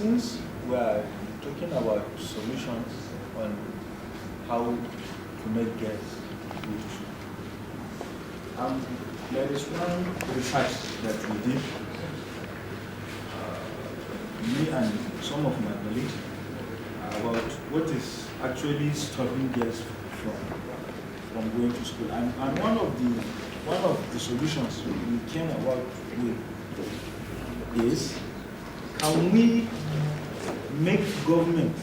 since we are talking about solutions on how to make girls good, there is one research that we did, me and some of my colleagues, about what is actually stopping girls from going to school. And one of the solutions we came about with is, can we make government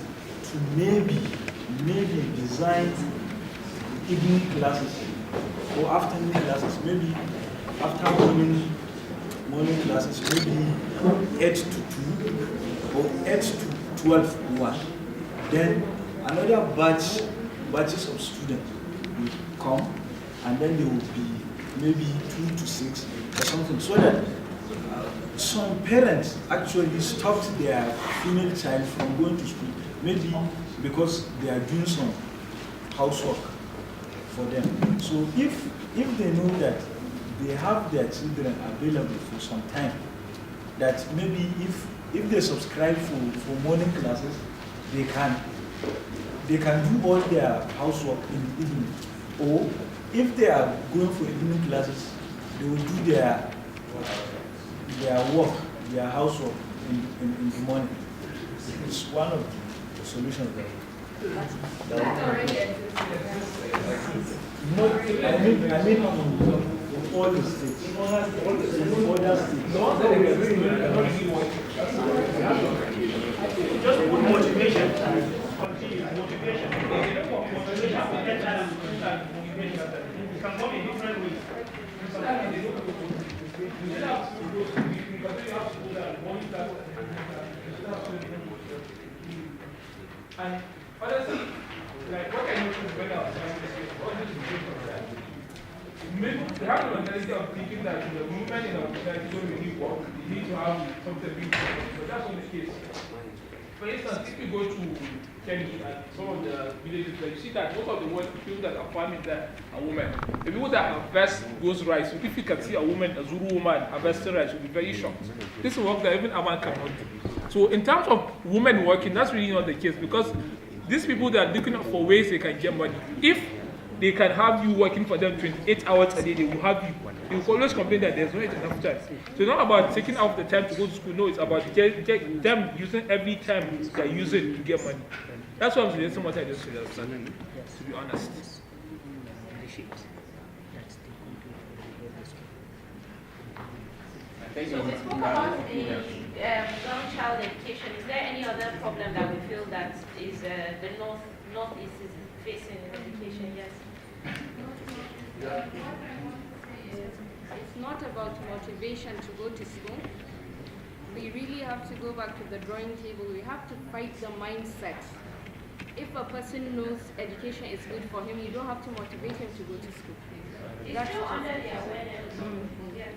to maybe design evening classes or afternoon classes, maybe after morning classes, maybe 8 to 2 or 8 to 12 1. Then another batches of students will come, and then they will be maybe 2 to 6 or something, so that some parents actually stopped their female child from going to school, maybe because they are doing some housework for them. So if they know that they have their children available for some time, that maybe if they subscribe for morning classes, they can do all their housework in the evening. Or if they are going for evening classes, they will do their work, their housework in the morning. It's one of the solutions that I mean all the states. Just put motivation. Motivation. It can come in different ways. And honestly, like what I know when I was trying to say, all this is from that. We have the mentality of thinking that the women in our society don't really work, they need to have something big, but that's not the case. For instance, if you go to Kenya and some of the villages, you see that most of the people that are farming there are women. The people that harvest those rice, if you can see a woman, a Zulu woman harvesting rice, you'll be very shocked. This is work that even a man cannot do. So in terms of women working, that's really not the case, because these people that are looking for ways they can get money. If they can have you working for them 28 hours a day, they will have you. They will always complain that there's not enough time. So it's not about taking out the time to go to school. No, it's about them using every time they're using to get money. That's what I'm suggesting, what I just said, to be honest. So we spoke about the young child education. Is there any other problem that we feel that is the Northeast is facing in education? Yes. It's not about motivation to go to school. We really have to go back to the drawing table. We have to fight the mindset. If a person knows education is good for him, you don't have to motivate him to go to school. It's still under the awareness. Yes.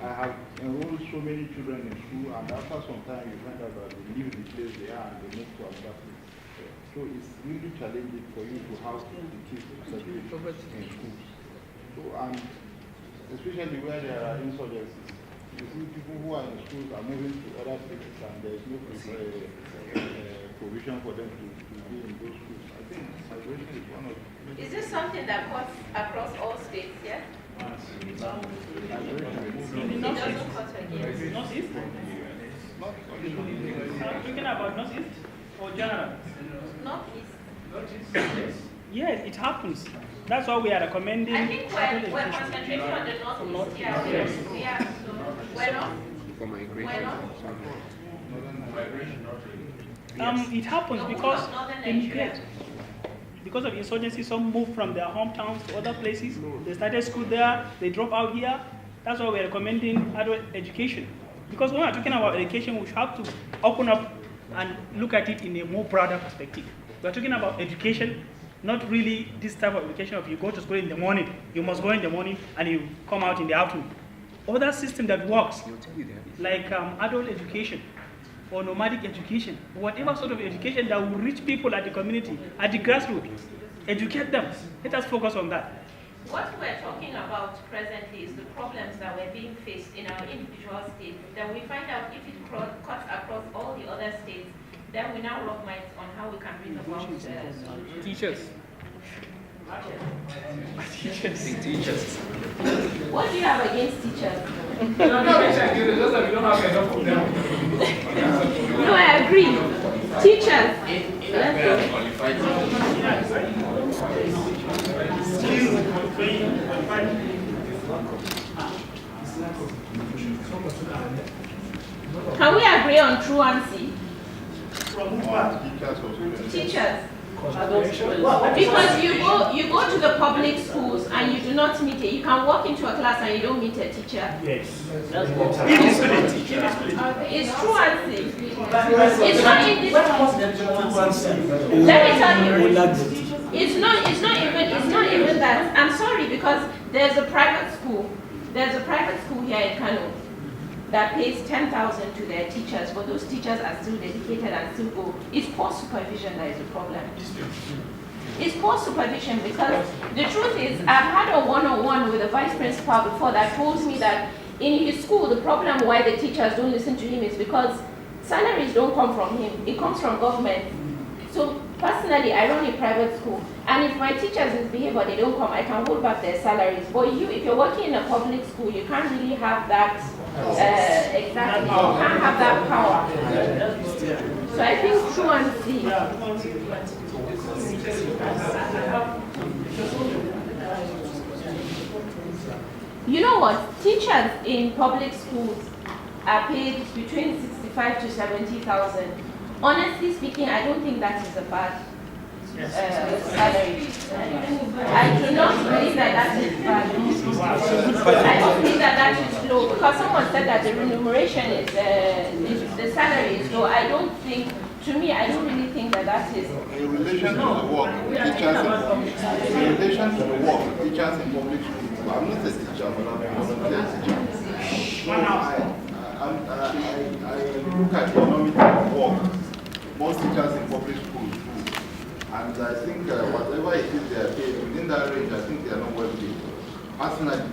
I have enrolled so many children in school, and after some time you find out that they leave the place they are and they move to another place. So it's really challenging for you to have the kids in schools. So, and especially where there are insurgencies, you see people who are in schools are moving to other places and there is no provision for them to be in those schools. I think migration is one of. Is this something that cuts across all states? Yes. It doesn't cut again. Northeast? Talking about Northeast or general? Northeast. Northeast? Yes, it happens. That's why we are recommending. I think we're concentrating on the Northeast. Yes. Yeah. So where not? Where not? It happens because immigrate. Because of insurgency, some move from their hometowns to other places. They started school there, they drop out here. That's why we're recommending adult education. Because when we're talking about education, we have to open up and look at it in a more broader perspective. We're talking about education, not really this type of education of you go to school in the morning, you must go in the morning and you come out in the afternoon. Other system that works, like adult education, or nomadic education, whatever sort of education that will reach people at the community, at the grassroots, educate them. Let us focus on that. What we're talking about presently is the problems that we're being faced in our individual states. Then we find out if it cuts across all the other states, then we now rub minds on how we can bring about solutions. Teachers. Teachers. What do you have against teachers? No, just that we don't have enough of them. No, I agree. Teachers. Let's go. Can we agree on truancy? Teachers. Because you go to the public schools and you do not meet it. You can walk into a class and you don't meet a teacher. Yes. It's truancy. It's not in let me tell you. It's not even that. I'm sorry, because there's a private school. There's a private school here in Kano that pays 10,000 to their teachers, but those teachers are still dedicated and still go. It's poor supervision that is the problem. It's poor supervision, because the truth is, I've had a one-on-one with a vice principal before that told me that in his school, the problem why the teachers don't listen to him is because salaries don't come from him. It comes from government. So personally, I run a private school, and if my teachers misbehave or they don't come, I can hold back their salaries. But if you're working in a public school, you can't really have that, exactly, you can't have that power. So I think truancy. You know what? Teachers in public schools are paid between 65 to 70,000. Honestly speaking, I don't think that is a bad salary. I do not believe that is bad. I don't think that is low, because someone said that the remuneration is the salary is low. I don't think. To me, I don't really think that is. In relation to the work, teachers in public schools, I'm not a teacher, but I'm a volunteer teacher. I look at the economic of work. Most teachers in public schools do. And I think whatever it is they are paid, within that range, I think they are not well paid. Personally,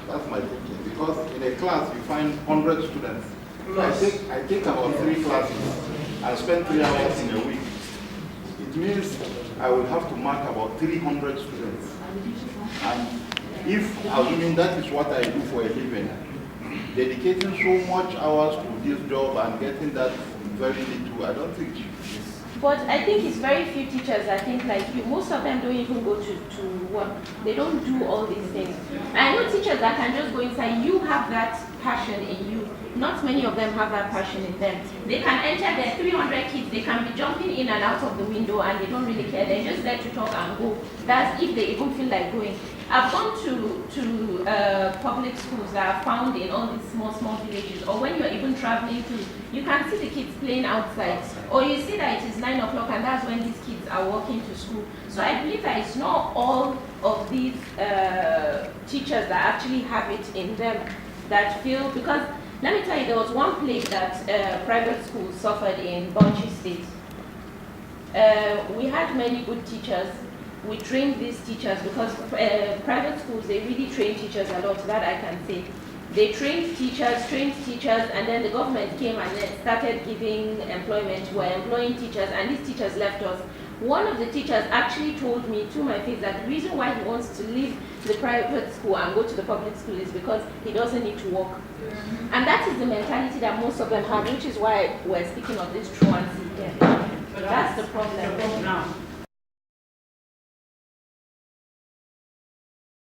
that's my thinking. Because in a class, you find 100 students. I take about 3 classes. I spend 3 hours in a week. It means I will have to mark about 300 students. And if, assuming that is what I do for a living, dedicating so much hours to this job and getting that very little, I don't think it's... But I think it's very few teachers, I think like you, most of them don't even go to work. They don't do all these things. I know teachers that can just go inside. You have that passion in you. Not many of them have that passion in them. They can enter their 300 kids, they can be jumping in and out of the window and they don't really care. They're just there to talk and go. That's if they even feel like going. I've gone to public schools that are found in all these small villages, or when you're even traveling to, you can see the kids playing outside, or you see that it is 9 o'clock and that's when these kids are walking to school. So I believe that it's not all of these teachers that actually have it in them that feel, because let me tell you, there was one place that private schools suffered in Bauchi State. We had many good teachers. We trained these teachers because private schools, they really train teachers a lot, that I can say. They trained teachers, and then the government came and then started giving employment. We're employing teachers, and these teachers left us. One of the teachers actually told me to my face that the reason why he wants to leave the private school and go to the public school is because he doesn't need to work. And that is the mentality that most of them have, which is why we're speaking of this truancy here. That's the problem.